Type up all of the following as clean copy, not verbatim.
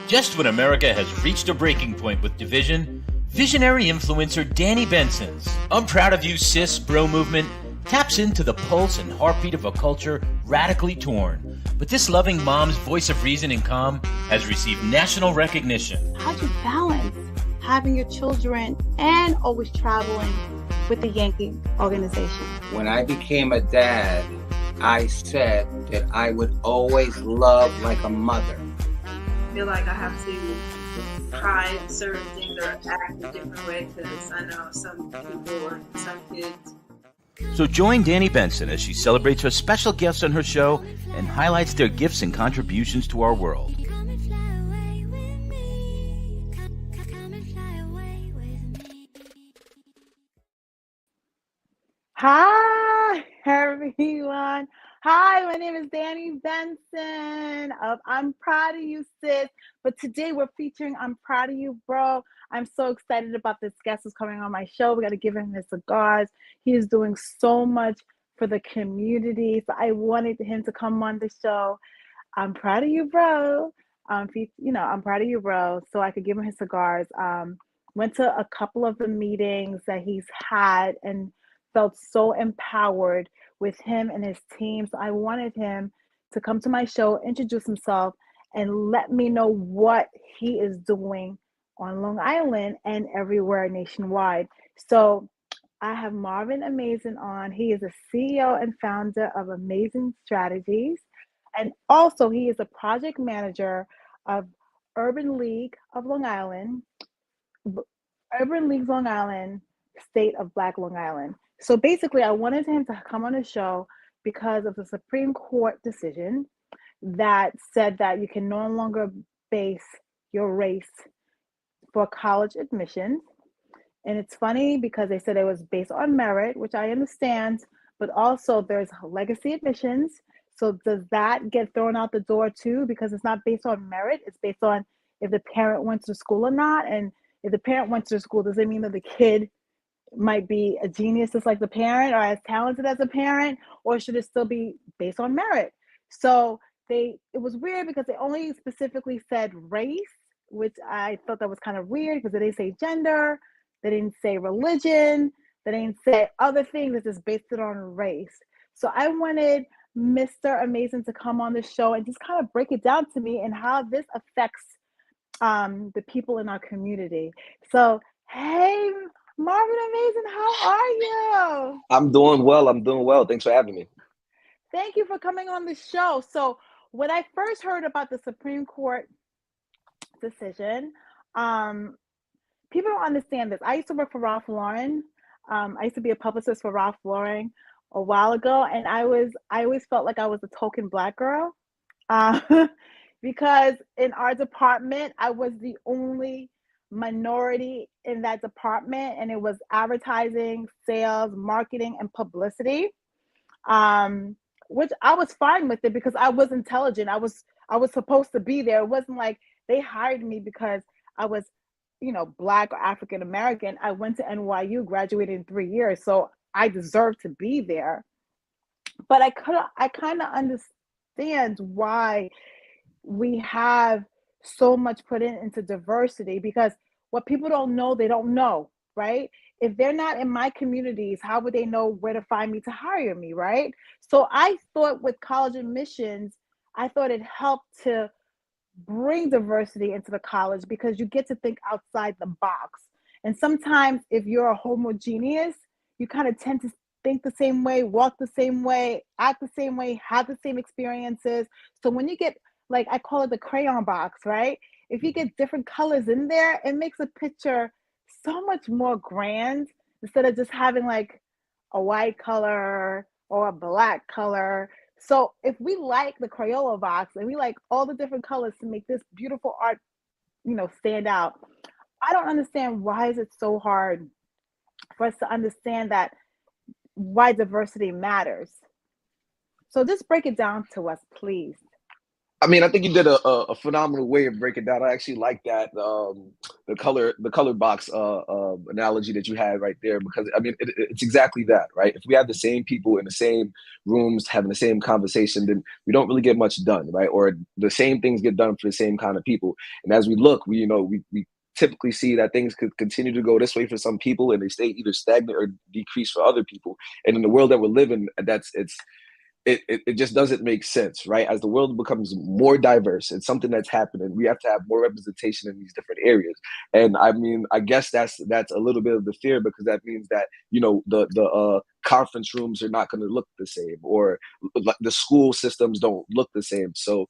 Just when America has reached a breaking point with division, visionary influencer Danni Benson's I'm Proud of You Sis bro movement taps into the pulse and heartbeat of a culture radically torn. But this loving mom's voice of reason and calm has received national recognition. How'd you balance having your children and always traveling with the Yankee organization? When I became a dad, I said that I would always love like a mother. I feel like I have to try certain things or act a different way because I know some people or some kids. So join Danni Benson as she celebrates her special guests on her show and highlights their gifts and contributions to our world. Hi, everyone. Hi, my name is Danni Benson of I'm Proud of You Sis. But today we're featuring I'm Proud of You Bro. I'm so excited about this guest who's coming on my show. We got to give him his cigars. He is doing so much for the community. So I wanted him to come on the show. I'm proud of you, bro. I'm proud of you, bro. So I could give him his cigars. Went to a couple of the meetings that he's had and felt so empowered with him and his team. So I wanted him to come to my show, introduce himself, and let me know what he is doing on Long Island and everywhere nationwide. So I have Marvin Amazan on. He is a CEO and founder of Amazing Strategies. And also he is a project manager of Urban League of Long Island, Urban League Long Island, State of Black Long Island. So basically, I wanted him to come on the show because of the Supreme Court decision that said that you can no longer base your race for college admissions. And it's funny because they said it was based on merit, which I understand, but also there's legacy admissions. So does that get thrown out the door too? Because it's not based on merit, it's based on if the parent went to school or not. And if the parent went to school, does it mean that the kid might be a genius just like the parent or as talented as a parent, or should it still be based on merit? So it was weird because they only specifically said race, which I thought that was kind of weird because they didn't say gender, they didn't say religion, they didn't say other things, they just based it on race. So I wanted Mr. Amazing to come on the show and just kind of break it down to me and how this affects the people in our community. So, hey, Marvin Amazing, how are you? I'm doing well. Thanks for having me. Thank you for coming on the show. So when I first heard about the Supreme Court decision, people don't understand this. I used to work for Ralph Lauren. I used to be a publicist for Ralph Lauren a while ago, and I always felt like I was a token Black girl because in our department, I was the only minority in that department, and it was advertising, sales, marketing, and publicity, which I was fine with it because I was intelligent. I was supposed to be there. It wasn't like they hired me because I was Black or African American. I went to NYU, graduated in 3 years, so I deserved to be there. But I kind of understand why we have so much put into diversity, because what people don't know, they don't know, right? If they're not in my communities, how would they know where to find me to hire me, right? So I thought with college admissions, I thought it helped to bring diversity into the college because you get to think outside the box. And sometimes if you're a homogeneous, you kind of tend to think the same way, walk the same way, act the same way, have the same experiences. So when you get, like, I call it the crayon box, right? If you get different colors in there, it makes a picture so much more grand instead of just having like a white color or a black color. So if we like the Crayola box and we like all the different colors to make this beautiful art, stand out, I don't understand why is it so hard for us to understand that why diversity matters. So just break it down to us, please. I mean, I think you did a phenomenal way of breaking down. I actually like that the color box analogy that you had right there, because I mean it's exactly that, right? If we have the same people in the same rooms having the same conversation, then we don't really get much done, right? Or the same things get done for the same kind of people. And as we look, we typically see that things could continue to go this way for some people, and they stay either stagnant or decrease for other people. And in the world that we're living, it just doesn't make sense, right? As the world becomes more diverse, it's something that's happening. We have to have more representation in these different areas. And I mean, I guess that's a little bit of the fear, because that means that the conference rooms are not going to look the same, or like the school systems don't look the same. So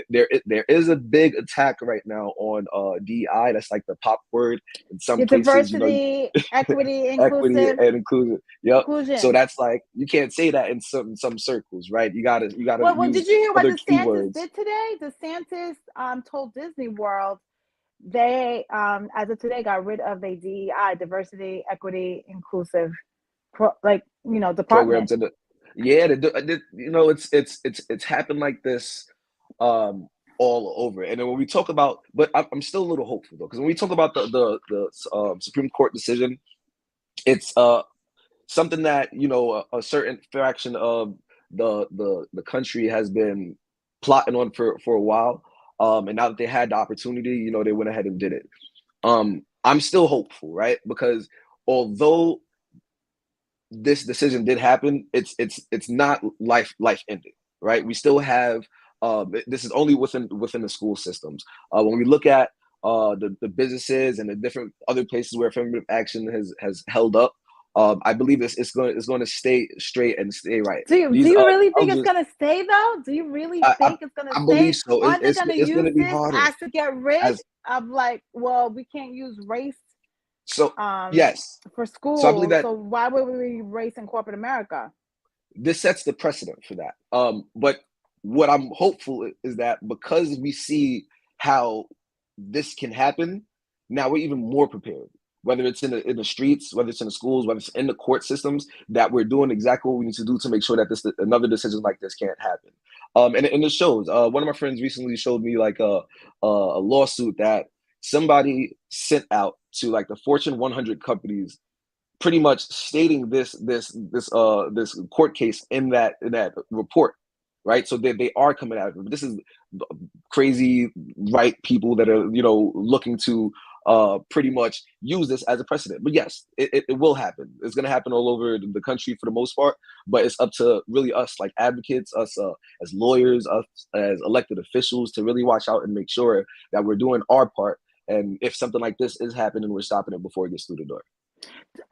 there is a big attack right now on DEI. That's like the pop word in some Your places. diversity, equity, Equity inclusive, and inclusion. Yep. So inclusion. that's like, you can't say that in some circles, right? You gotta Well, use did you hear what other DeSantis keywords. did today? DeSantis told Disney World they, as of today, got rid of the DEI, diversity, equity, inclusive, department. Programs and it's happened like this um all over. And then when we talk about, but I'm still a little hopeful though, because when we talk about the Supreme Court decision, it's something that a certain fraction of the country has been plotting on for a while. And now that they had the opportunity, they went ahead and did it. I'm still hopeful, right? Because although this decision did happen, it's not life ending, right? We still have this is only within the school systems. When we look at the businesses and the different other places where affirmative action has held up, I believe it's going to stay straight and stay right. Do you really think it's Colleges, gonna stay though? Do you really I, I, think it's gonna I believe stay? so. Aren't they gonna It's going use to be this harder. as to get rid As of, like, well, we can't use race so um Yes. for So I believe school, that so why would we race in corporate America? this sets the precedent for that. But what I'm hopeful is that, because we see how this can happen, now we're even more prepared. Whether it's in the streets, whether it's in the schools, whether it's in the court systems, that we're doing exactly what we need to do to make sure that this another decision like this can't happen. And it shows. One of my friends recently showed me like a lawsuit that somebody sent out to like the Fortune 100 companies, pretty much stating this court case in that report, right? So they are coming out of it. This is crazy right people that are looking to pretty much use this as a precedent. But yes, it will happen. It's going to happen all over the country for the most part. But it's up to really us, like advocates, us as lawyers, us as elected officials, to really watch out and make sure that we're doing our part. And if something like this is happening, we're stopping it before it gets through the door.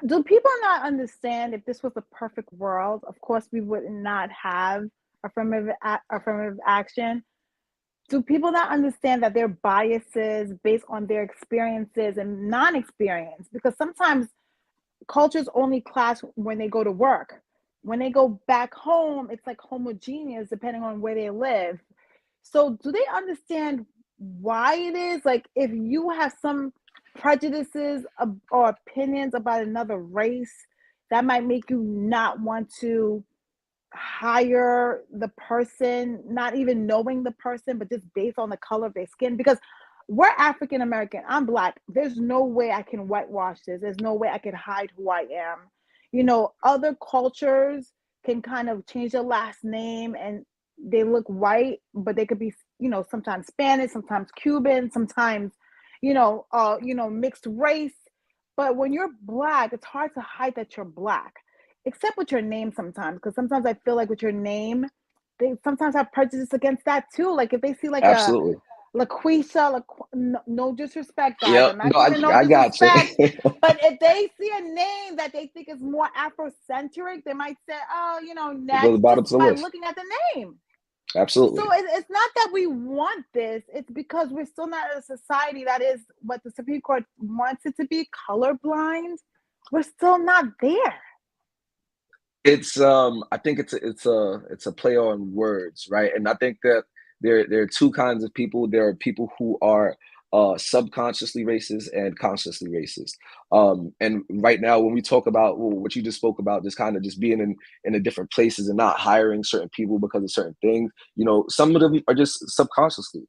Do people not understand, if this was a perfect world, of course we would not have affirmative action? Do people not understand that there are biases based on their experiences and non-experience? Because sometimes cultures only clash when they go to work. When they go back home, it's like homogeneous depending on where they live. So do they understand why it is? Like, if you have some prejudices or opinions about another race, that might make you not want to hire the person, not even knowing the person, but just based on the color of their skin. Because we're African American, I'm Black. There's no way I can whitewash this. There's no way I can hide who I am. Other cultures can kind of change their last name and they look white, but they could be, sometimes Spanish, sometimes Cuban, sometimes, mixed race. But when you're Black, it's hard to hide that you're Black, except with your name sometimes. Because sometimes I feel like with your name, they sometimes have prejudice against that too. Like if they see like a Absolutely. LaQuisha, no disrespect, guys. Yep. I'm not No, I, giving no I got you. disrespect. But if they see a name that they think is more Afrocentric, they might say, oh, It goes next, bottom just to the by list. looking at the name. So Absolutely. it's not that we want this. It's because we're still not a society that is what the Supreme Court wants it to be, colorblind. We're still not there. It's I think it's a play on words, right? And I think that there are two kinds of people. There are people who are subconsciously racist and consciously racist. And right now, when we talk about what you just spoke about, just kind of just being in the different places and not hiring certain people because of certain things, some of them are just subconsciously,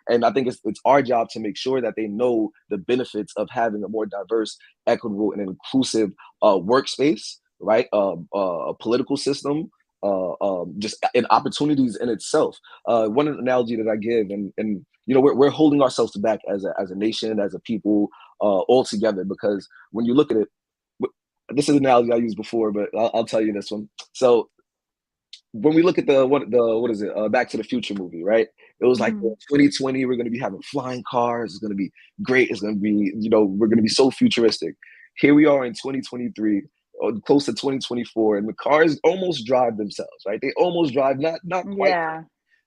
and I think it's our job to make sure that they know the benefits of having a more diverse, equitable, and inclusive workspace, right? A political system, just in opportunities in itself. One analogy that I give, and we're holding ourselves back as a nation, as a people, all together, because when you look at it, this is an analogy I used before, but I'll tell you this one. So when we look at what is it, Back to the Future movie, right? It was like 2020, we're going to be having flying cars. It's going to be great. It's going to be, we're going to be so futuristic. Here we are in 2023, or close to 2024, and the cars almost drive themselves, right? They almost drive, not quite. Yeah.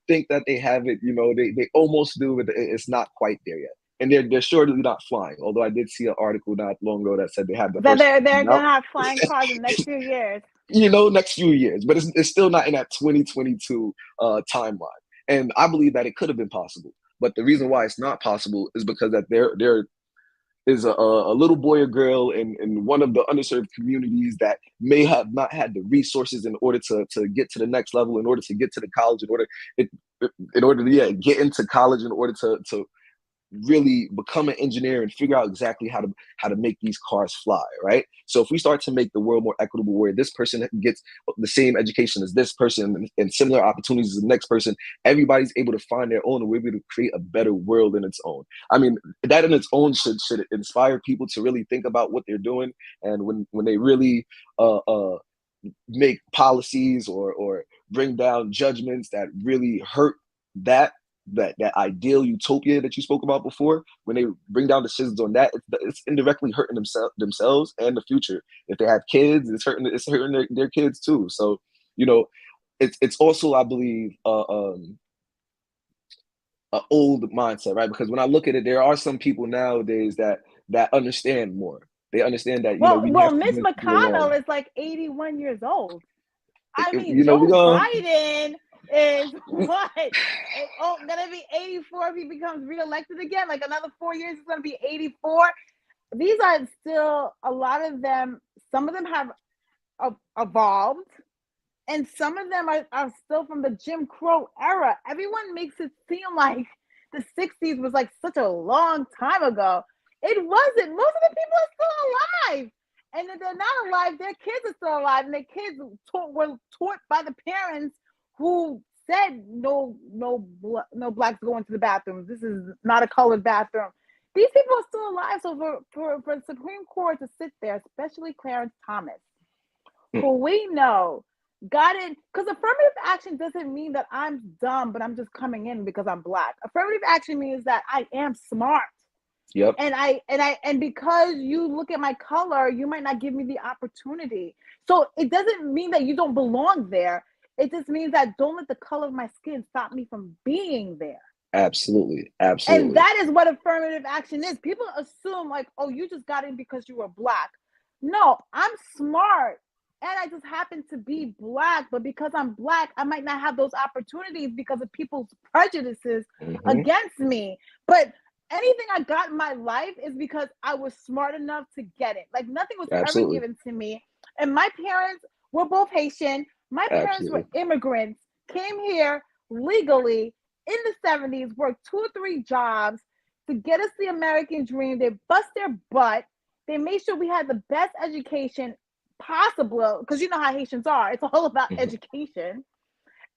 Think that they have it, they almost do, but it's not quite there yet. And they're surely not flying. Although I did see an article not long ago that said they have the That first. they're gonna have flying cars in the next few years. Next few years, but it's still not in that 2022 timeline. And I believe that it could have been possible, but the reason why it's not possible is because that there is a little boy or girl in one of the underserved communities that may have not had the resources in order to get to the next level, in order to get to the college, in order to get into college, in order to really become an engineer and figure out exactly how to make these cars fly, right? So if we start to make the world more equitable, where this person gets the same education as this person and similar opportunities as the next person, everybody's able to find their own, and we're able to create a better world in its own. I mean, that in its own should inspire people to really think about what they're doing, and when they really make policies or bring down judgments that really hurt that ideal utopia that you spoke about before, when they bring down decisions on that, it's indirectly hurting themselves and the future. If they have kids, it's hurting their kids too. So it's also, I believe, an old mindset, right? Because when I look at it, there are some people nowadays that understand more. They understand that well, Miss McConnell is like 81 years old. I mean, Joe Biden is what? Gonna be 84 if he becomes reelected again. Like another 4 years, it's gonna be 84. These are still, a lot of them. Some of them have evolved, and some of them are still from the Jim Crow era. Everyone makes it seem like the 60s was like such a long time ago. It wasn't. Most of the people are still alive. And if they're not alive, their kids are still alive, and their kids were taught by the parents who said no blacks go into the bathrooms. This is not a colored bathroom. These people are still alive. So for the Supreme Court to sit there, especially Clarence Thomas, who we know got in, because affirmative action doesn't mean that I'm dumb, but I'm just coming in because I'm black. Affirmative action means that I am smart. Yep. And because you look at my color, you might not give me the opportunity. So it doesn't mean that you don't belong there. It just means that don't let the color of my skin stop me from being there. Absolutely. And that is what affirmative action is. People assume like, oh, you just got in because you were black. No, I'm smart. And I just happen to be black, but because I'm black, I might not have those opportunities because of people's prejudices against me. But anything I got in my life is because I was smart enough to get it. Like nothing was ever given to me. And my parents were both Haitian. My parents were immigrants, came here legally in the 70s, worked 2 or 3 jobs to get us the American dream. They bust their butt. They made sure we had the best education possible, because you know how Haitians are. It's all about education.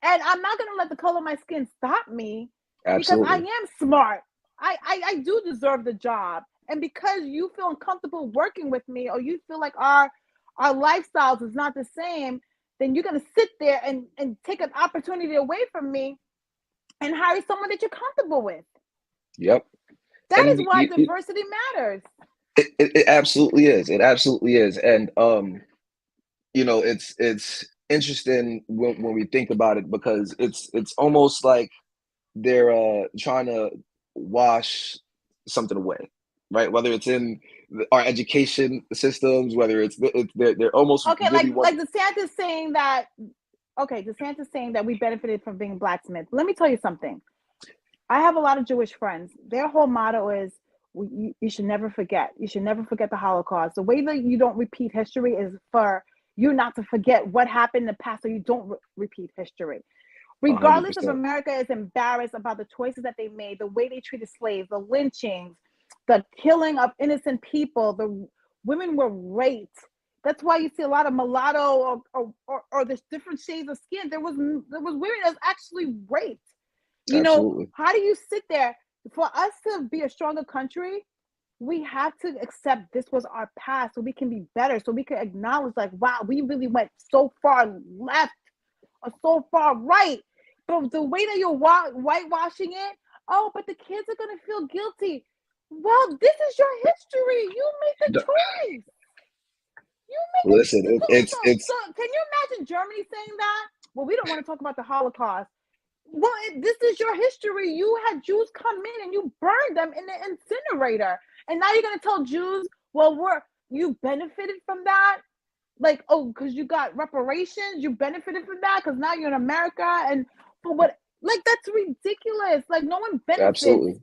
And I'm not going to let the color of my skin stop me because I am smart. I do deserve the job. And because you feel uncomfortable working with me, or you feel like our lifestyles is not the same, then you're going to sit there and take an opportunity away from me and hire someone that you're comfortable with. Yep. That is why diversity matters. It absolutely is. It absolutely is. And, it's interesting when we think about it, because it's almost like they're trying to wash something away, right? Whether it's in our education systems, whether they're almost okay, really like DeSantis saying that. Okay, DeSantis saying that we benefited from being blacksmiths. Let me tell you something. I have a lot of Jewish friends. Their whole motto is you should never forget. You should never forget the Holocaust. The way that you don't repeat history is for you not to forget what happened in the past so you don't repeat history. Regardless if 100%. America is embarrassed about the choices that they made, the way they treated slaves, the lynchings, the killing of innocent people, the women were raped. That's why you see a lot of mulatto or there's different shades of skin. There was women that was actually raped. You know, Absolutely. how do you sit there? For us to be a stronger country, we have to accept this was our past so we can be better, so we can acknowledge, like, wow, we really went so far left or so far right. But the way that you're whitewashing it, oh, but the kids are going to feel guilty. Well, this is your history. You made the The- choice. You make Listen, it's so can you imagine Germany saying that? Well, we don't want to talk about the Holocaust. Well, this is your history. You had Jews come in and you burned them in the incinerator. And now you're going to tell Jews, well, you benefited from that? Like, oh, because you got reparations, you benefited from that because now you're in America. And for what? Like, that's ridiculous. Like, no one benefits absolutely.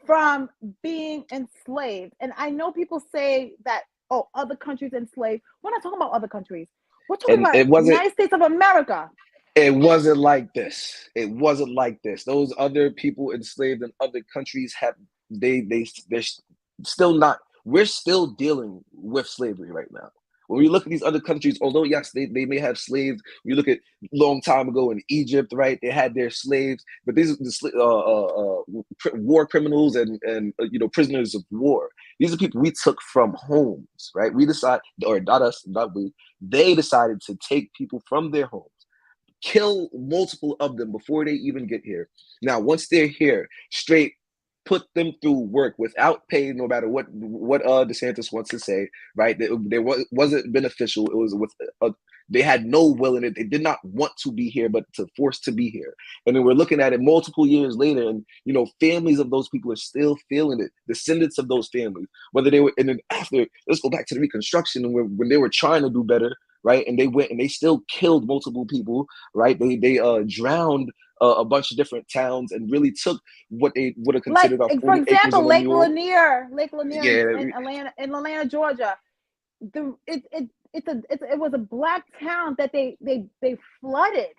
from being enslaved. And I know people say that, oh, other countries enslaved. We're not talking about other countries. We're talking And about United States of America. it wasn't like this. It wasn't like this. Those other people enslaved in other countries have they're still not. We're still dealing with slavery right now. When we look at these other countries, although yes, they may have slaves. We look at long time ago in Egypt, right? They had their slaves, but these are the war criminals and prisoners of war. These are people we took from homes, right? We decided, or not us, not we. They decided to take people from their homes, kill multiple of them before they even get here. Now, once they're here, straight put them through work without pay, no matter what DeSantis wants to say, right? There wasn't beneficial. It was with they had no will in it. They did not want to be here, but to force to be here. And then we're looking at it multiple years later, and families of those people are still feeling it. Descendants of those families, whether they were, and then after, let's go back to the Reconstruction, and when they were trying to do better, right? And they went and they still killed multiple people, right? They drowned a bunch of different towns and really took what they would have considered our for 40 acres example, of Lake renewal. Lanier Yeah, in Atlanta, Georgia. It was a black town that they flooded.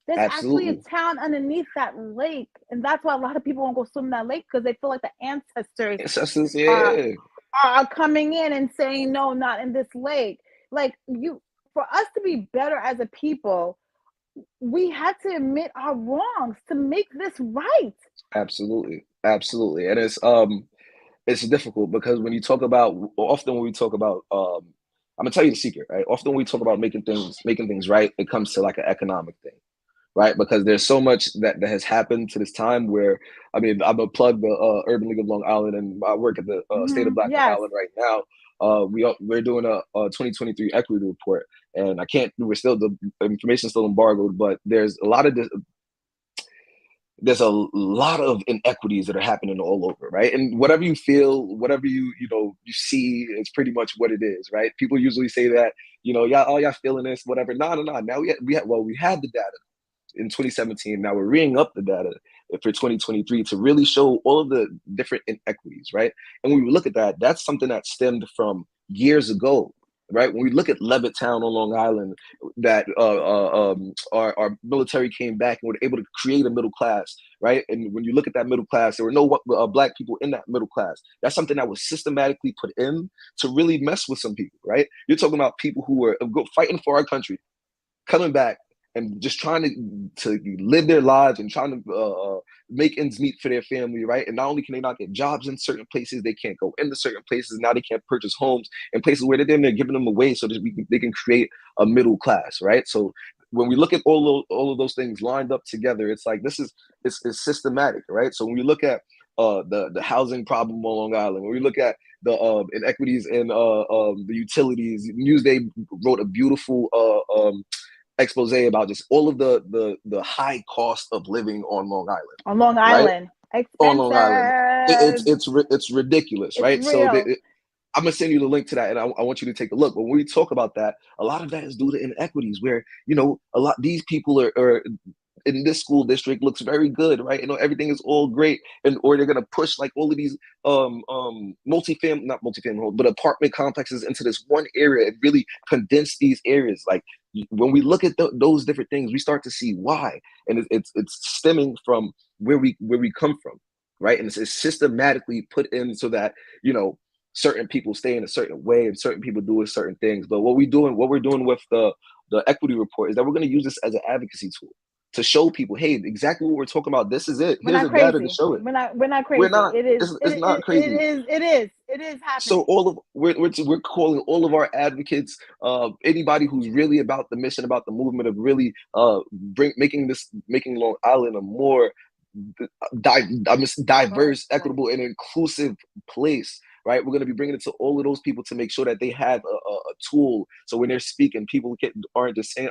There's actually a absolutely. town underneath that lake, and that's why a lot of people won't go swim in that lake, because they feel like the ancestors Ancestors, are yeah, coming in and saying no, not in this lake. Like, for us to be better as a people, we had to admit our wrongs to make this right. absolutely, absolutely. And it's difficult because when you talk about, often when we talk about, I'm gonna tell you the secret, right? Often when we talk about making things right, it comes to like an economic thing, right? Because there's so much that has happened to this time where, I mean, I'm gonna plug the Urban League of Long Island, and I work at the State of Black Long Yes. Island right now. We're doing a 2023 equity report, and the information's still embargoed, but there's a lot of inequities that are happening all over, right? And whatever you feel, whatever you see, it's pretty much what it is, right? People usually say that, y'all feeling this, whatever. No. Now we had the data in 2017. Now we're reading up the data for 2023 to really show all of the different inequities, right? And when we look at that, that's something that stemmed from years ago, right? When we look at Levittown on Long Island, that our military came back and were able to create a middle class, right? And when you look at that middle class, there were no black people in that middle class. That's something that was systematically put in to really mess with some people, right? You're talking about people who were fighting for our country, coming back and just trying to live their lives and trying to make ends meet for their family, right? And not only can they not get jobs in certain places, they can't go into certain places. Now they can't purchase homes in places where they're giving them away so that they can create a middle class, right? So when we look at all of those things lined up together, it's like it's systematic, right? So when we look at the housing problem on Long Island, when we look at the inequities in the utilities, Newsday wrote a beautiful expose about just all of the high cost of living on Long Island. On Long Island, right? On Long Island, it's ridiculous, it's right? real. So I'm gonna send you the link to that, and I want you to take a look. But when we talk about that, a lot of that is due to inequities, where these people are in this school district looks very good, right? Everything is all great, or they're gonna push like all of these not multifamily homes, but apartment complexes into this one area and really condense these areas. Like when we look at those different things, we start to see why, and it's stemming from where we come from, right? And it's systematically put in so that certain people stay in a certain way and certain people do certain things. But what we're doing with the equity report is that we're going to use this as an advocacy tool to show people, hey, exactly what we're talking about. This is it. Here's the data to show it. We're not crazy. We're not. It is. It's not crazy. It is happening. So we're calling all of our advocates, anybody who's really about the mission, about the movement of really making Long Island a more diverse, equitable, and inclusive place. Right, we're going to be bringing it to all of those people to make sure that they have a tool. So when they're speaking, people aren't just saying,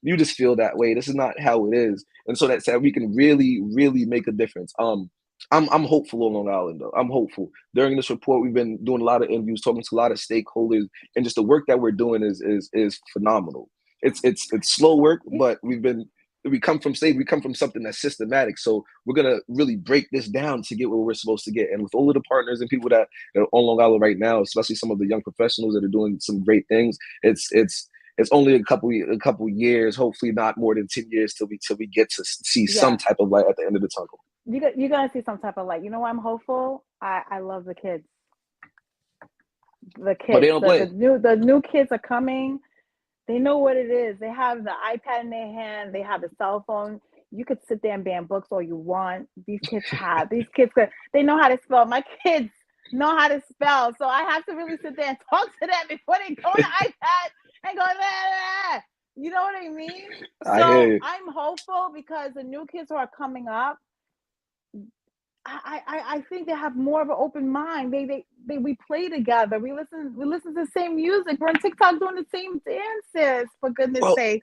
you just feel that way. This is not how it is. And so that we can really, really make a difference. I'm hopeful on Long Island, though. I'm hopeful. During this report, we've been doing a lot of interviews, talking to a lot of stakeholders, and just the work that we're doing is phenomenal. It's slow work, but we come from something that's systematic. So we're gonna really break this down to get where we're supposed to get. And with all of the partners and people that are on Long Island right now, especially some of the young professionals that are doing some great things, it's only a couple years, hopefully not more than 10 years till we get to see some type of light at the end of the tunnel. You're gonna see some type of light. You know why I'm hopeful? I love the kids. The kids. But they don't play. The new kids are coming. They know what it is. They have the iPad in their hand. They have the cell phone. You could sit there and ban books all you want. These kids they know how to spell. My kids know how to spell. So I have to really sit there and talk to them before they go on the iPad and go, blah. You know what I mean? So I'm hopeful because the new kids who are coming up, I think they have more of an open mind. We play together. We listen to the same music. We're on TikTok doing the same dances, for goodness sake.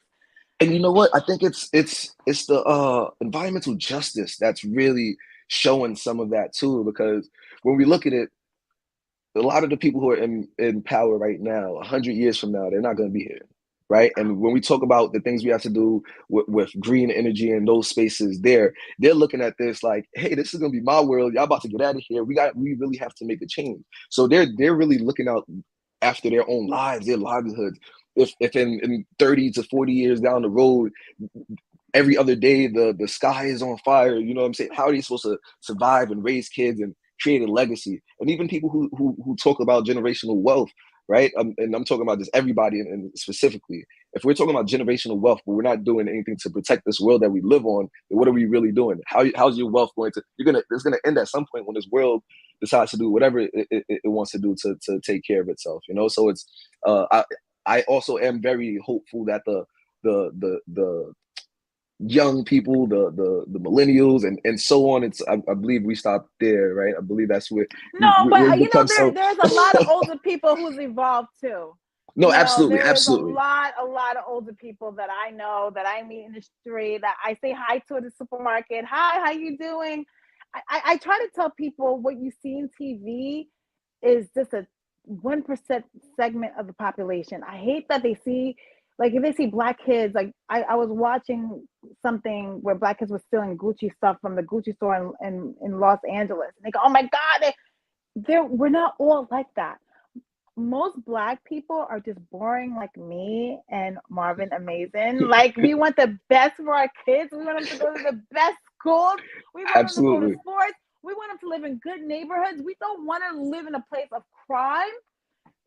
And you know what? I think it's the environmental justice that's really showing some of that too. Because when we look at it, a lot of the people who are in power right now, 100 years from now, they're not going to be here. Right. And when we talk about the things we have to do with green energy and those spaces they're looking at this like, hey, this is going to be my world. Y'all about to get out of here. We really have to make a change. So they're really looking out after their own lives, their livelihoods. If in 30 to 40 years down the road, every other day the sky is on fire, you know what I'm saying? How are they supposed to survive and raise kids and create a legacy? And even people who talk about generational wealth, right? And I'm talking about just everybody, and specifically, if we're talking about generational wealth, but we're not doing anything to protect this world that we live on, then what are we really doing? How's your wealth going to? It's gonna end at some point when this world decides to do whatever it wants to do to take care of itself. So it's I also am very hopeful that the young people, the millennials, and so on. I believe we stopped there, right? I believe that's where. There's a lot of older people who's evolved too. No, absolutely. There's a lot of older people that I know, that I meet in the street, that I say hi to at the supermarket. Hi, how you doing? I try to tell people what you see in TV is just a 1% segment of the population. I hate that they see. Like if they see black kids, like I was watching something where black kids were stealing Gucci stuff from the Gucci store in Los Angeles. And they go, oh my God, we're not all like that. Most black people are just boring like me and Marvin Amazan. Like we want the best for our kids. We want them to go to the best schools. We want them to go to sports. We want them to live in good neighborhoods. We don't want to live in a place of crime.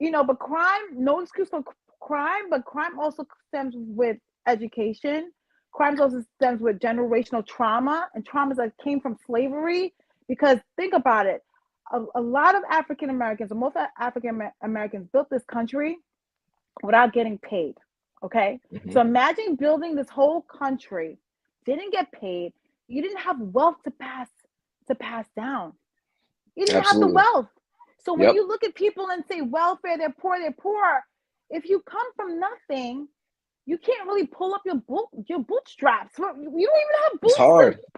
But crime, no excuse for crime, but crime also stems with education. Crime also stems with generational trauma and traumas that came from slavery. Because think about it, a lot of African Americans, or most African Americans, built this country without getting paid. Okay, so imagine building this whole country, didn't get paid, you didn't have wealth to pass down. You didn't have the wealth. So when you look at people and say welfare, they're poor. If you come from nothing, you can't really pull up your bootstraps. You don't even have boots.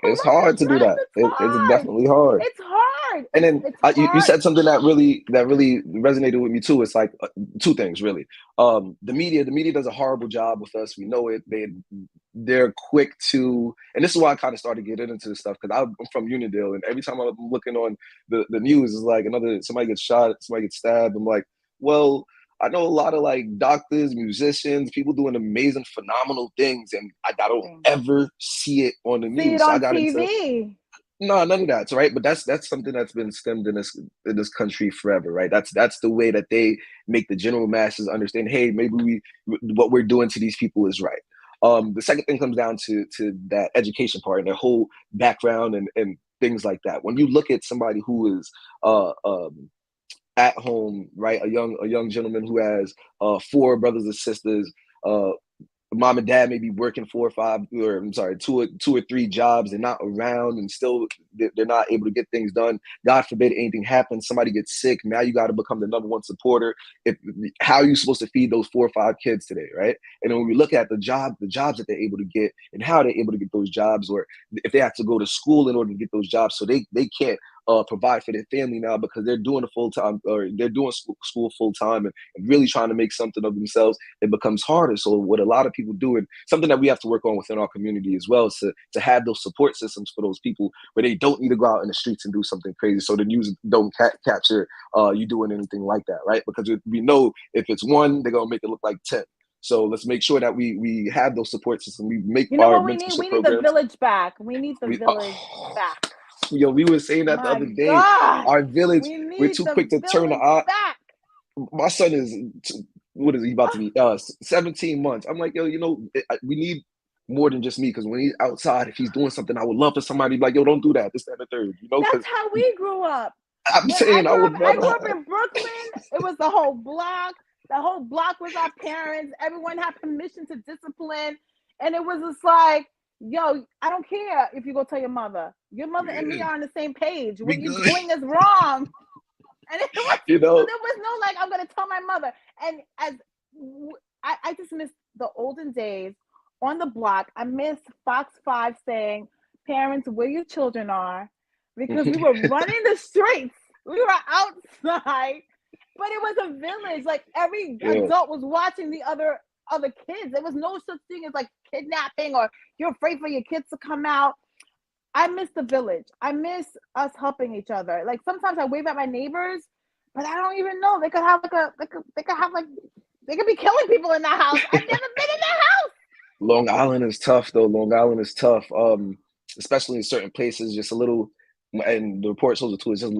It's hard to do that. It's definitely hard. It's hard. And then you said something that really resonated with me too. It's like two things really. The media does a horrible job with us. We know it. they're quick to, and this is why I kind of started getting into this stuff, because I'm from Unionville, and every time I'm looking on the news, it's like somebody gets shot, somebody gets stabbed. I'm like, well, I know a lot of like doctors, musicians, people doing amazing, phenomenal things, and I don't ever see it on the news. See it on TV. No, none of that. So, right, but that's something that's been stemmed in this country forever, right? That's the way that they make the general masses understand. Hey, maybe what we're doing to these people is right. The second thing comes down to that education part and their whole background and things like that. When you look at somebody who is at home, right, a young gentleman who has 4 brothers and sisters, mom and dad may be working 2 or 3 jobs. They're not around, and still they're not able to get things done. God forbid anything happens, somebody gets sick. Now you got to become the number one supporter. How are you supposed to feed those 4 or 5 kids today, right? And then when we look at the jobs that they're able to get and how they're able to get those jobs, or if they have to go to school in order to get those jobs, so they can't provide for their family now because they're doing they're doing school full time and really trying to make something of themselves, it becomes harder. So what a lot of people do, and something that we have to work on within our community as well, is to have those support systems for those people where they don't need to go out in the streets and do something crazy, so the news don't capture you doing anything like that, right? Because we know if it's 1, they're gonna make it look like 10. So let's make sure that we have those support systems. We make our mentorship we need the village back. We need the village back. Yo, we were saying that the other day. God. Our village, we're too quick to turn the eye. My son is, what is he about to be? 17 months. I'm like, yo, we need more than just me, because when he's outside, if he's doing something, I would love for somebody to be like, yo, don't do that. This, that, and the third. That's how we grew up. I'm saying I grew up in Brooklyn. It was the whole block. The whole block was our parents. Everyone had permission to discipline, and it was just like, yo, I don't care if you go tell your mother. Your mother and me are on the same page. What you're doing is wrong. And it was, so there was no like, I'm going to tell my mother. And I just miss the olden days on the block. I miss Fox 5 saying, parents, where your children are, because we were running the streets. We were outside, but it was a village. Like every adult was watching the other kids. There was no such thing as like kidnapping or you're afraid for your kids to come out. I miss the village. I miss us helping each other. Like sometimes I wave at my neighbors, but I don't even know. They could be killing people in that house. I've never been in that house. Long Island is tough though. Long Island is tough. Especially in certain places, just a little, and the report shows it too, it's just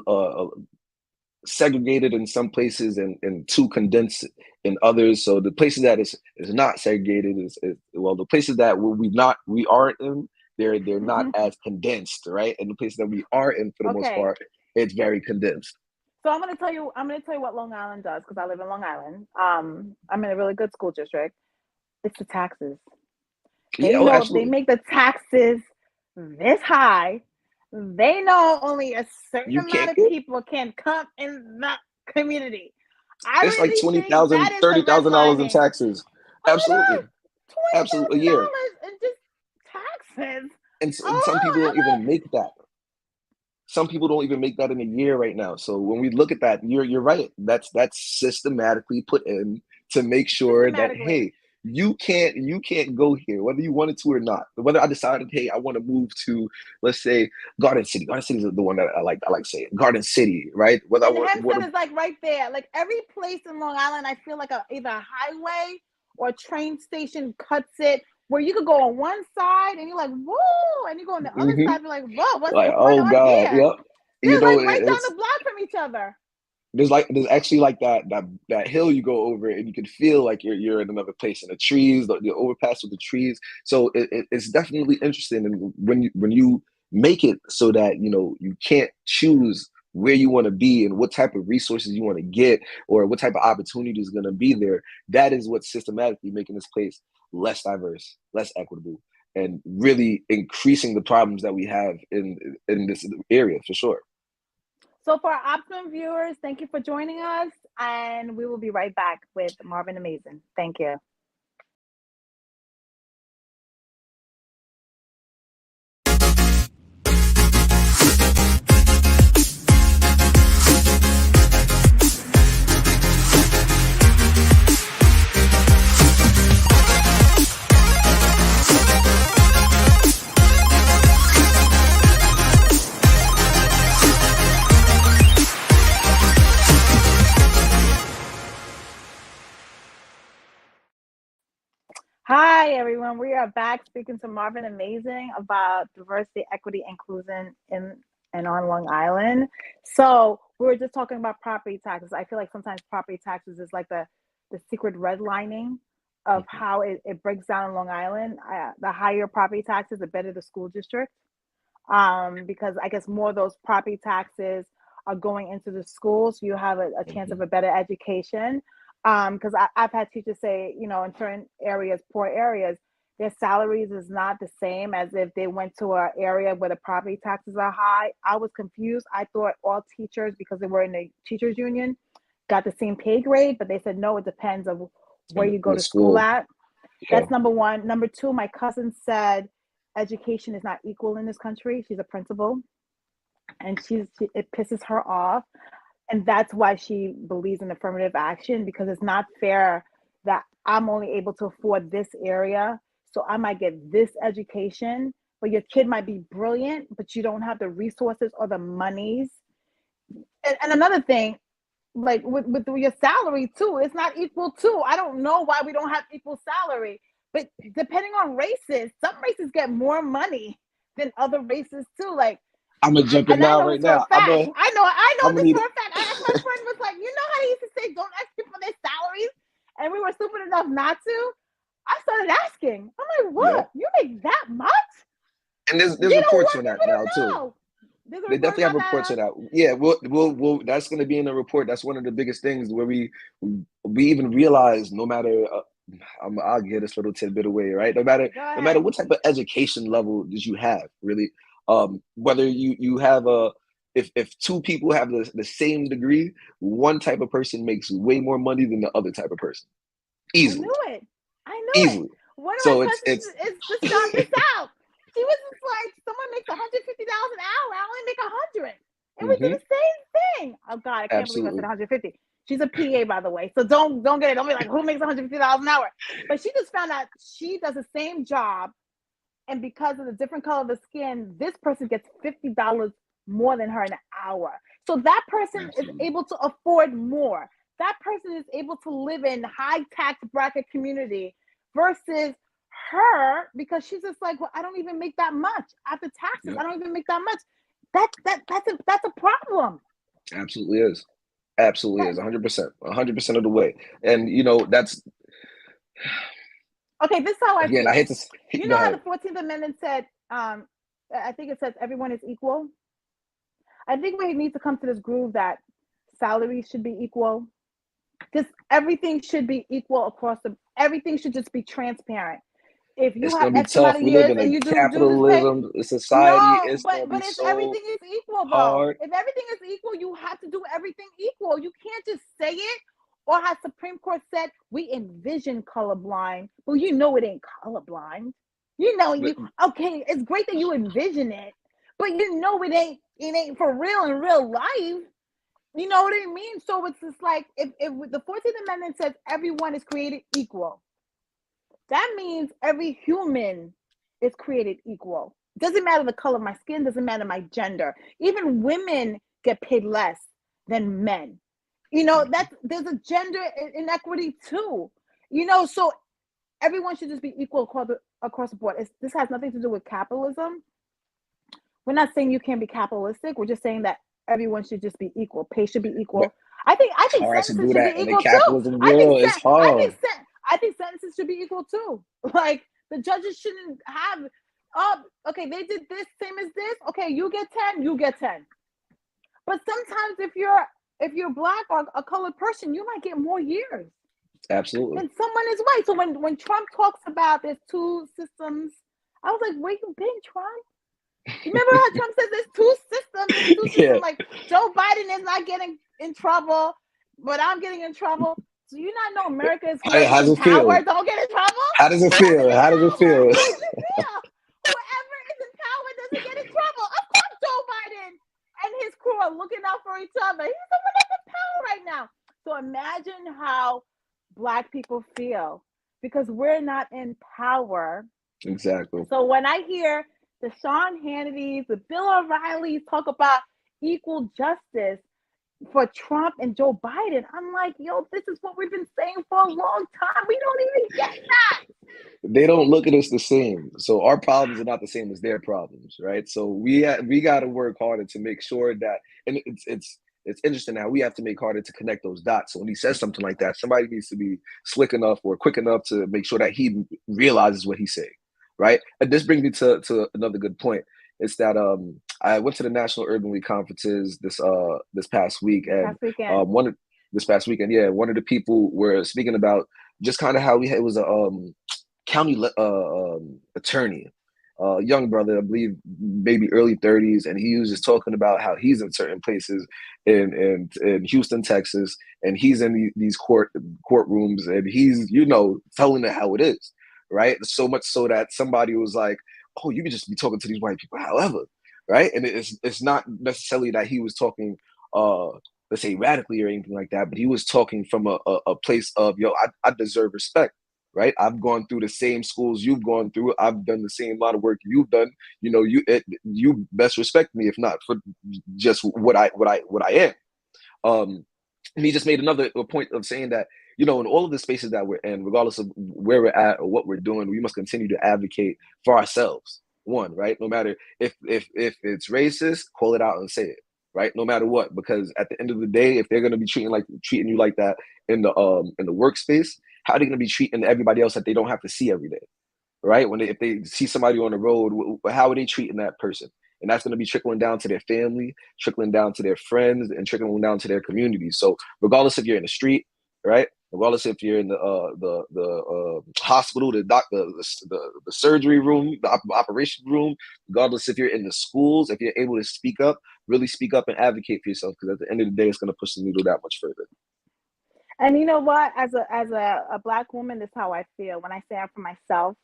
segregated in some places and too condensed in others. So the places that is not segregated is the places that we aren't in, they're not as condensed, right? And the places that we are in, for the most part, it's very condensed. So I'm gonna tell you what Long Island does, because I live in Long Island. I'm in a really good school district. It's the taxes. They make the taxes this high. They know only a certain amount of people can come in that community. It's like $20,000, $30,000 in taxes. Absolutely. Absolutely, a year. And just taxes. And some people don't even make that. Some people don't even make that in a year right now. So when we look at that, you're right. That's systematically put in to make sure that, hey, you can't go here, whether you wanted to or not. Whether I decided, hey, I want to move to, let's say, Garden City. Garden City is the one that I like saying. Garden City, right? Whether Hempstead is like right there. Like every place in Long Island, I feel like either a highway or a train station cuts it, where you could go on one side and you're like, whoa, and you go on the other side, you're like, whoa, what's like, going on here? Yep. They're like right down the block from each other. There's actually like that hill you go over, and you can feel like you're in another place, and the trees, the overpass with the trees. So it's definitely interesting. And when you make it so that you can't choose where you want to be and what type of resources you want to get or what type of opportunity is going to be there, that is what's systematically making this place less diverse, less equitable, and really increasing the problems that we have in this area, for sure. So for our Optimum viewers, thank you for joining us, and we will be right back with Marvin Amazan. Thank you. Hi, everyone. We are back speaking to Marvin Amazing about diversity, equity, inclusion in and on Long Island. So we were just talking about property taxes. I feel like sometimes property taxes is like the secret redlining of how it breaks down in Long Island. The higher property taxes, the better the school district. Because I guess more of those property taxes are going into the schools. So you have a chance of a better education. Because I've had teachers say, in certain areas, poor areas, their salaries is not the same as if they went to an area where the property taxes are high. I was confused. I thought all teachers, because they were in the teachers union, got the same pay grade, but they said no, it depends on where you go to school at. Yeah. That's number one. Number two, my cousin said education is not equal in this country. She's a principal, and it pisses her off. And that's why she believes in affirmative action, because it's not fair that I'm only able to afford this area. So I might get this education, but your kid might be brilliant, but you don't have the resources or the monies. And another thing, like with your salary too, it's not equal too. I don't know why we don't have equal salary, but depending on races, some races get more money than other races too. Like, I'm gonna jump in and I now know right this for a now. fact. I'm I know gonna this need. for a fact. My friend was like, how they used to say, don't ask people their salaries, and we were stupid enough not to. I started asking. I'm like, what? Yeah. You make that much? And there's You don't reports want on that people now to too. know. There's a They report definitely have about reports that. on that. Yeah, we'll that's going to be in the report. That's one of the biggest things where we even realize no matter I'll get this little tidbit away, right? No matter what type of education level that you have, really, whether you have if two people have the same degree, one type of person makes way more money than the other type of person, easily. I knew easily. it. One of So my cousins is just found this out. She was just like, someone makes $150 an hour. I only make 100, and we do the same thing. Oh God, I can't believe I said 150. She's a PA, by the way, so don't get it. Don't be like, who makes $150 an hour? But she just found out she does the same job, and because of the different color of the skin, this person gets $50 more than her an hour. So that person is able to afford more. That person is able to live in high tax bracket community versus her, because she's just like, well, I don't even make that much after taxes. I don't even make that much. That's a problem. Absolutely is. Absolutely is. 100% of the way. And that's okay. This is how I feel. I hate to. You know how the 14th Amendment said, I think it says everyone is equal. I think we need to come to this groove that salaries should be equal. Just everything should be equal across everything should just be transparent. If you have X amount of years and you do capitalism society, but it's so everything is equal though. hard. If everything is equal, you have to do everything equal. You can't just say it, or how Supreme Court said we envision colorblind, but it ain't colorblind. Okay, it's great that you envision it, but it ain't for real in real life. You know what I mean? So it's just like if the 14th Amendment says everyone is created equal, that means every human is created equal. Doesn't matter the color of my skin, doesn't matter my gender. Even women get paid less than men. There's a gender inequity too. So everyone should just be equal across the board. This has nothing to do with capitalism. We're not saying you can't be capitalistic. We're just saying that everyone should just be equal. Pay should be equal. But I think sentences should be equal too. I think sentences should be equal too. Like the judges shouldn't have, okay, they did this same as this. Okay, you get 10, you get 10. But sometimes if you're black or a colored person, you might get more years. Absolutely. Than someone is white. So when Trump talks about there's two systems, I was like, where you been, Trump? Remember how Trump says there's two systems? Like Joe Biden is not getting in trouble, but I'm getting in trouble. So you not know America is creating power. Don't get in trouble. How does it feel? Whoever is in power doesn't get in trouble. Of course, Joe Biden and his crew are looking out for each other. He's the one that's in power right now. So imagine how Black people feel because we're not in power. Exactly. So when I hear the Sean Hannitys, the Bill O'Reillys talk about equal justice for Trump and Joe Biden, I'm like, yo, this is what we've been saying for a long time. We don't even get that. they don't look at us the same. So our problems are not the same as their problems, right? So we got to work harder to make sure that, and it's interesting how we have to make harder to connect those dots. So when he says something like that, somebody needs to be slick enough or quick enough to make sure that he realizes what he's saying, right? And this brings me to another good point. It's that I went to the National Urban League conferences this past week, and Last weekend. this past weekend, yeah, one of the people were speaking about just kind of how it was a county attorney, young brother, I believe maybe early 30s, and he was just talking about how he's in certain places in Houston, Texas, and he's in these courtrooms, and he's telling it how it is, right? So much so that somebody was like, "Oh, you could just be talking to these white people, however," right? And it's not necessarily that he was talking, let's say, radically or anything like that, but he was talking from a place of, I deserve respect. Right, I've gone through the same schools you've gone through. I've done the same amount of work you've done. You best respect me, if not for just what I am. And he just made another point of saying that, in all of the spaces that we're in, regardless of where we're at or what we're doing, we must continue to advocate for ourselves. One, right? No matter if it's racist, call it out and say it. Right, no matter what, because at the end of the day, if they're going to be treating you like that in the workspace, how are they going to be treating everybody else that they don't have to see every day, right? If they see somebody on the road, how are they treating that person? And that's going to be trickling down to their family, trickling down to their friends, and trickling down to their communities. So regardless if you're in the street, right? Regardless if you're in the hospital, the doctor, the surgery room, the operation room, regardless if you're in the schools, if you're able to speak up, really speak up and advocate for yourself, because at the end of the day, it's going to push the needle that much further. And you know what? As a Black woman, this is how I feel. When I stand up for myself,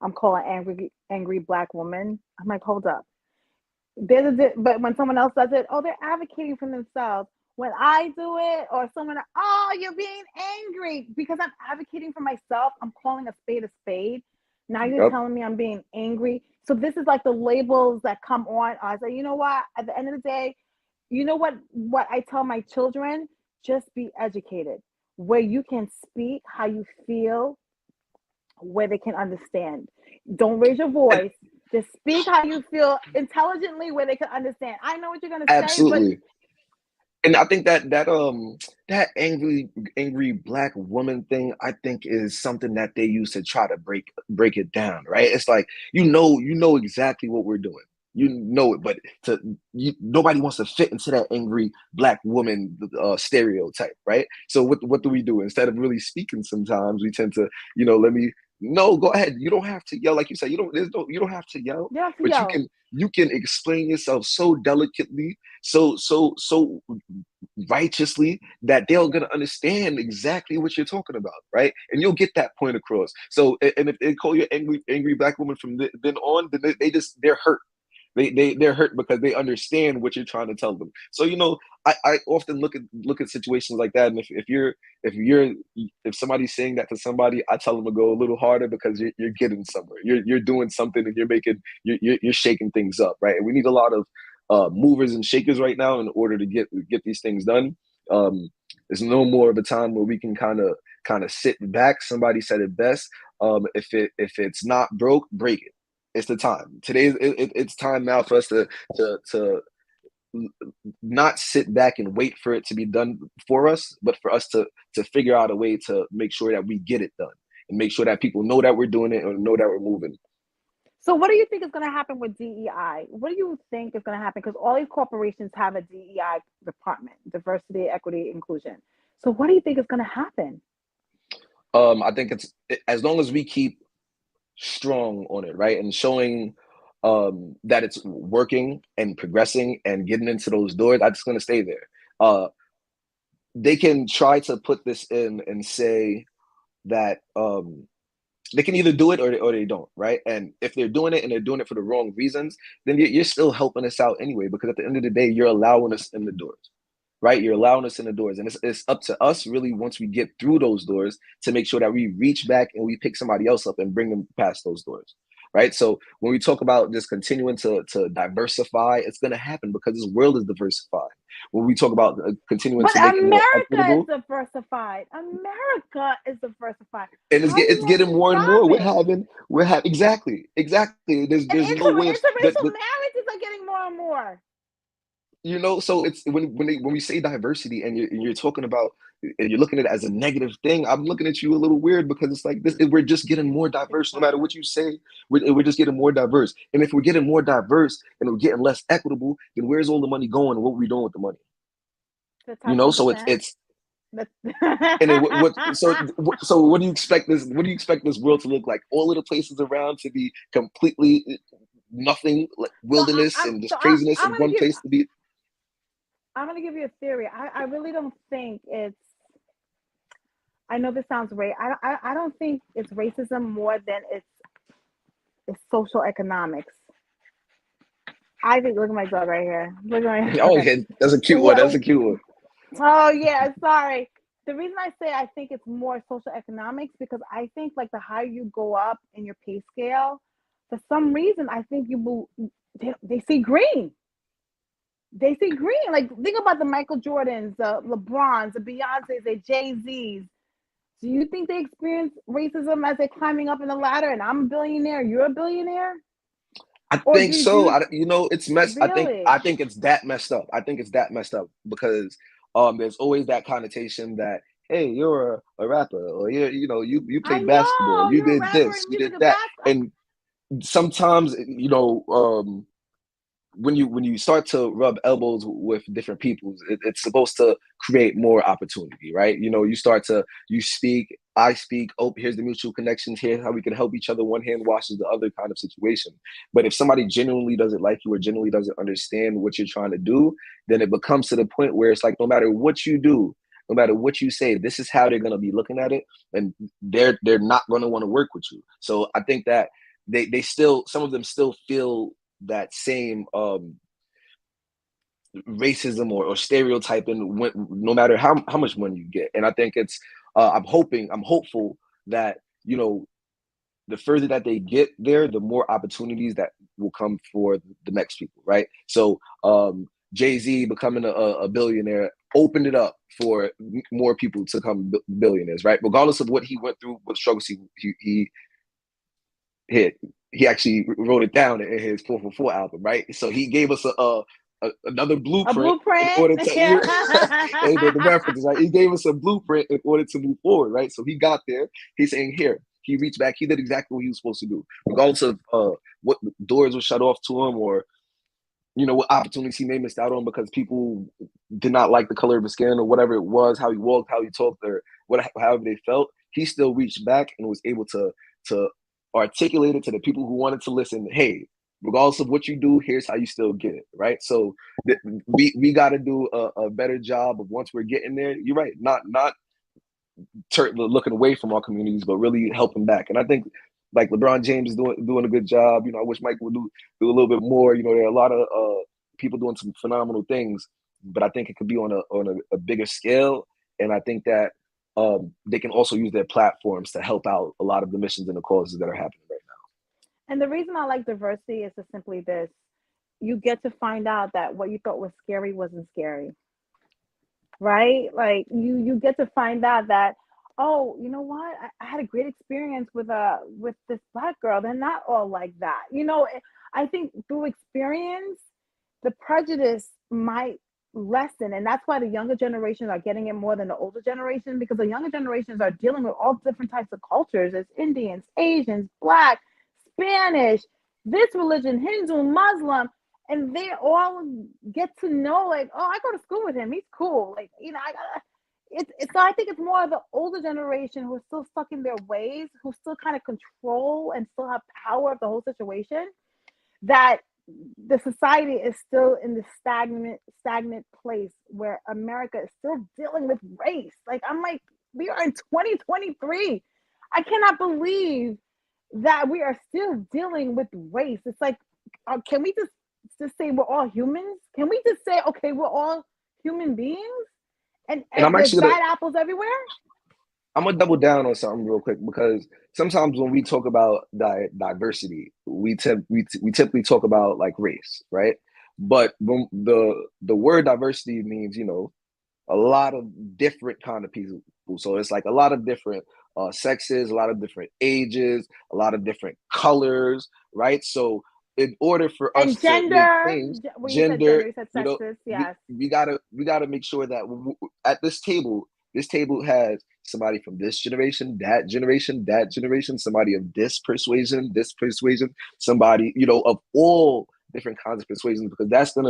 I'm called an angry Black woman. I'm like, hold up. But when someone else does it, oh, they're advocating for themselves. When I do it, or someone, oh, you're being angry because I'm advocating for myself. I'm calling a spade a spade. Now you're telling me I'm being angry. So this is like the labels that come on. I say, you know what? At the end of the day, you know what I tell my children? Just be educated, where you can speak how you feel, where they can understand. Don't raise your voice. Just speak how you feel intelligently, where they can understand. I know what you're going to say, Absolutely. And I think that angry Black woman thing, I think, is something that they use to try to break it down, right? It's like, you know exactly what we're doing. You know it, but nobody wants to fit into that angry Black woman stereotype, right? So what do we do? Instead of really speaking, sometimes we tend to, no, go ahead. You don't have to yell, like you said. You don't have to yell, you can explain yourself so delicately, so righteously, that they're gonna understand exactly what you're talking about, right? And you'll get that point across. So, and if they call you angry Black woman from then on, then they're hurt. They're hurt because they understand what you're trying to tell them. So I often look at situations like that, and if somebody's saying that to somebody, I tell them to go a little harder, because you're getting somewhere. You're doing something, and you're shaking things up, right? And we need a lot of movers and shakers right now in order to get these things done. There's no more of a time where we can kind of sit back. Somebody said it best. If it's not broke, break it. It's the time. Today, it's time now for us to not sit back and wait for it to be done for us, but for us to figure out a way to make sure that we get it done, and make sure that people know that we're doing it and know that we're moving. So what do you think is going to happen with DEI? What do you think is going to happen? Because all these corporations have a DEI department, diversity, equity, inclusion. So what do you think is going to happen? I think it's, as long as we keep strong on it, right, and showing that it's working and progressing and getting into those doors, I'm just going to stay there. They can try to put this in and say that they can either do it or they don't, right? And if they're doing it and they're doing it for the wrong reasons, then you're still helping us out anyway, because at the end of the day, you're allowing us in the doors. Right, you're allowing us in the doors, and it's up to us, really, once we get through those doors, to make sure that we reach back and we pick somebody else up and bring them past those doors. right? So when we talk about just continuing to diversify, it's going to happen because this world is diversified. When we talk about continuing But to make it more America is equitable, diversified. America is diversified. and How are it's you getting gonna more and stop more. it? Exactly. And There's no way of interracial marriages are getting more and more. so it's when we say diversity and you're talking about and you're looking at it as a negative thing, I'm looking at you a little weird because it's like this, we're just getting more diverse. No matter what you say, we're just getting more diverse. And if we're getting more diverse and we're getting less equitable, then where's all the money going? What are we doing with the money? So it's and then so what do you expect this world to look like? All of the places around to be completely nothing, like wilderness and just craziness, and one place to be. I'm going to give you a theory. I really don't think it's, I know this sounds right. I don't think it's racism more than it's social economics. I think, look at my dog right here. Look at my, Oh, okay. yeah, that's a cute one. That's a cute one. Oh yeah, sorry. The reason I say I think it's more social economics because I think like the higher you go up in your pay scale, for some reason I think they see green. They see green. Like think about the Michael Jordans, the LeBrons, the Beyoncés, the Jay-Z's. Do you think they experience racism as they're climbing up in the ladder and I'm a billionaire, you're a billionaire? I think so. It's messed. Really? I think it's that messed up. I think it's that messed up because there's always that connotation that, hey, you're a rapper, or you I played basketball, know you you're a did rapper this, and you music did and that, basketball. and sometimes when you start to rub elbows with different people, it's supposed to create more opportunity, right? You speak, I speak. Oh, here's the mutual connections. Here's how we can help each other. One hand washes the other kind of situation. But if somebody genuinely doesn't like you or genuinely doesn't understand what you're trying to do, then it becomes to the point where it's like no matter what you do, no matter what you say, this is how they're going to be looking at it, and they're not going to want to work with you. So I think that they still, some of them still feel that same racism or stereotyping no matter how much money you get. And I think it's I'm hopeful that the further that they get there, the more opportunities that will come for the next people, right? So Jay-Z becoming a billionaire opened it up for more people to become billionaires, right? Regardless of what he went through, what struggles he hit. He actually wrote it down in his 444 album, right? So he gave us another blueprint in order to and the references, right? He gave us a blueprint in order to move forward, right? So he got there. He's saying here, he reached back, he did exactly what he was supposed to do, regardless of what doors were shut off to him, or what opportunities he may missed out on because people did not like the color of his skin or whatever it was, how he walked, how he talked, or however they felt. He still reached back and was able to articulate it to the people who wanted to listen. Hey, regardless of what you do, here's how you still get it, right? So we got to do a better job of, once we're getting there, you're right, not looking away from our communities, but really helping back. And I think like LeBron James is doing a good job. I wish Mike would do a little bit more. There are a lot of people doing some phenomenal things, but I think it could be on a bigger scale. And I think that they can also use their platforms to help out a lot of the missions and the causes that are happening right now. And the reason I like diversity is just simply this: you get to find out that what you thought was scary wasn't scary, right? Like you get to find out that, oh, you know what? I had a great experience with this Black girl. They're not all like that. I think through experience, the prejudice might lessen, and that's why the younger generations are getting it more than the older generation, because the younger generations are dealing with all different types of cultures. As Indians, Asians, Black, Spanish, this religion, Hindu, Muslim, and they all get to know, like, oh, I go to school with him, he's cool, like, I gotta, it's so I think it's more of the older generation who are still stuck in their ways, who still kind of control and still have power of the whole situation, that the society is still in the stagnant place where America is still dealing with race. Like, I'm like, we are in 2023. I cannot believe that we are still dealing with race. It's like, can we just say we're all humans? Can we just say, okay, we're all human beings, and I'm there's actually bad apples everywhere? I'm gonna double down on something real quick because sometimes when we talk about diversity, we typically talk about like race, right? But when the word diversity means, you know, a lot of different kind of people. So it's like a lot of different sexes, a lot of different ages, a lot of different colors, right? So in order for us And to make gender, things, when you said gender, gender, you said you know, sexist, we, yes. we gotta make sure that at this table has somebody from this generation, that generation, somebody of this persuasion, somebody, you know, of all different kinds of persuasions, because that's going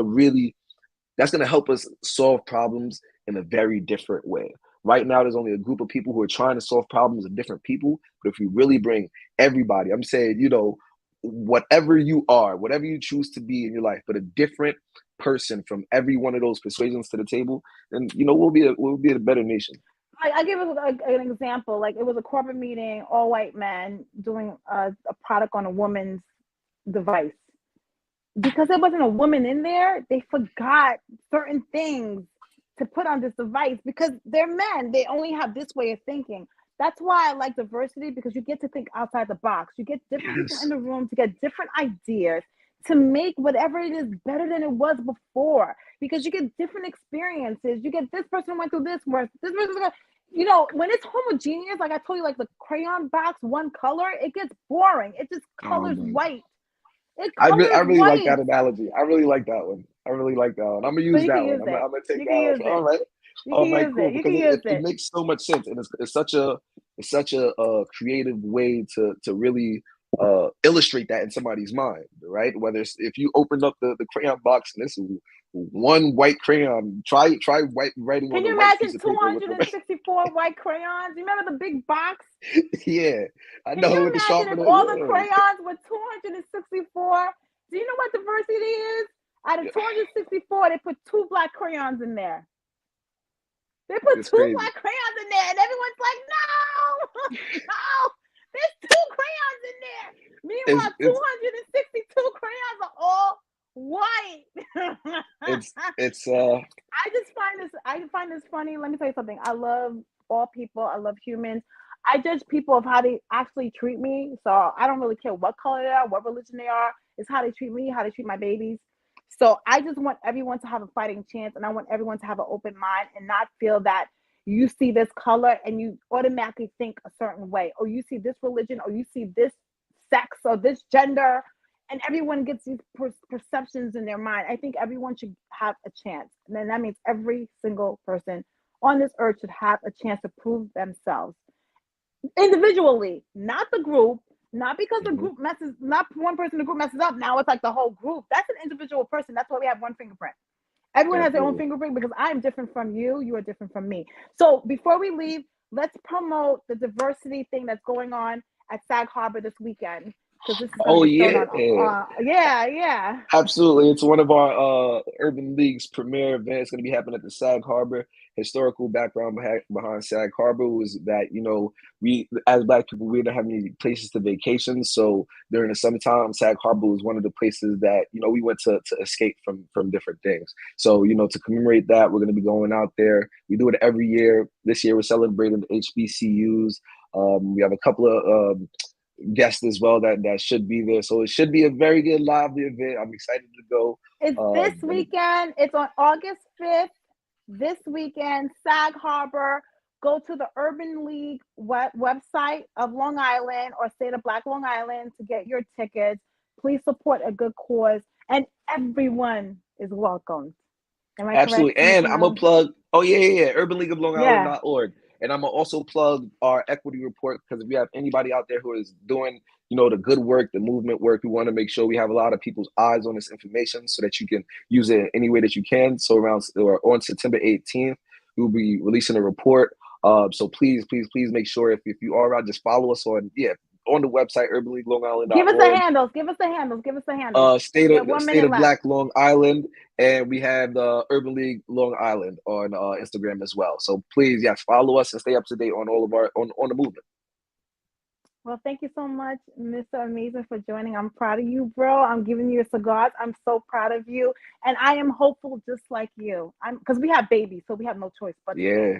to help us solve problems in a very different way. Right now, there's only a group of people who are trying to solve problems of different people. But if we really bring everybody, I'm saying, you know, whatever you are, whatever you choose to be in your life, but a different person from every one of those persuasions to the table, then you know we'll be a better nation. I give an example. Like it was a corporate meeting, all white men doing a product on a woman's device. Because there wasn't a woman in there, they forgot certain things to put on this device because they're men. They only have this way of thinking. That's why I like diversity, because you get to think outside the box. You get different people in the room to get different ideas to make whatever it is better than it was before. Because you get different experiences. You get this person went through this, where this person, you know, when it's homogeneous, like I told you, like the crayon box, one color, it gets boring. It just Oh colors my! white. It I colors really like white. that analogy. I really like that one. I really like that one. I'm gonna So use you that can one. use it. I'm gonna take You that can one. use All it. right. You All can right, use cool. it. You can Because use it it. makes so much sense, and it's such a creative way to really illustrate that in somebody's mind, right? Whether it's if you opened up the crayon box and this is one white crayon, try white writing Can on a you white imagine piece of paper with the rest. 264 white crayons? You remember the big box? Yeah, I Can know you with the imagine if sharpener. all the Yeah, crayons were 264? Do you know what diversity is? Out of yeah, 264, they put two black crayons in there. They put it's two crazy. black crayons in there, and everyone's like, no, no, there's two crayons in there. It's Meanwhile, it's 262 crayons are all white. it's I find this funny. Let me tell you something. I love all people. I love humans. I judge people of how they actually treat me. So I don't really care what color they are, what religion they are. It's how they treat me, how they treat my babies. So I just want everyone to have a fighting chance, and I want everyone to have an open mind and not feel that you see this color and you automatically think a certain way, or you see this religion, or you see this sex or this gender, and everyone gets these perceptions in their mind. I think everyone should have a chance, and then that means every single person on this earth should have a chance to prove themselves individually, not the group. Not because the mhm. group messes, not one person in the group messes up. Now it's like the whole group. That's an individual person. That's why we have one fingerprint. Everyone has their own Absolutely. fingerprint because I am different from you. You are different from me. So before we leave, let's promote the diversity thing that's going on at Sag Harbor this weekend, because this is going to Oh be shown yeah, on. Yeah. absolutely. It's one of our Urban League's premier events. Going to be happening at the Sag Harbor. Historical background behind Sag Harbor was that, you know, we as Black people, we didn't have any places to vacation. So during the summertime, Sag Harbor was one of the places that, you know, we went to escape from different things. So, you know, to commemorate that, we're going to be going out there. We do it every year. This year we're celebrating the HBCUs. We have a couple of guests as well that should be there. So it should be a very good lively event. I'm excited to go. It's this weekend. It's on August 5th. This weekend, Sag Harbor. Go to the Urban League website of Long Island or State of Black Long Island to get your tickets. Please support a good cause, and everyone is welcome. Am I correct, Absolutely. Miss And I'm going to Mel? plug, oh, yeah. Urban League of Long Yeah. Island.org. And I'm going to also plug our equity report, because if we have anybody out there who is doing, you know, the good work, the movement work, we want to make sure we have a lot of people's eyes on this information so that you can use it any way that you can. So around or on September 18th, we'll be releasing a report. So please make sure if you are out, just follow us on the website, Give us the urbanleaguelongisland.org. handles. Give us the handles. Give us the handles. State We have of 1 State minute of left. Black Long Island, and we have the Urban League Long Island on Instagram as well. So please, yes, follow us and stay up to date on all of our on the movement. Well, thank you so much, Mr. Amazing, for joining. I'm proud of you, bro. I'm giving you cigars. I'm so proud of you. And I am hopeful just like you. I'm because we have babies, so we have no choice but to hope. Yeah,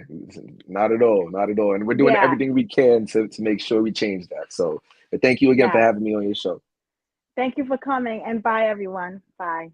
not at all, not at all. And we're doing Yeah, everything we can to make sure we change that. So, but thank you again for yes. having me on your show. Thank you for coming and bye everyone. Bye.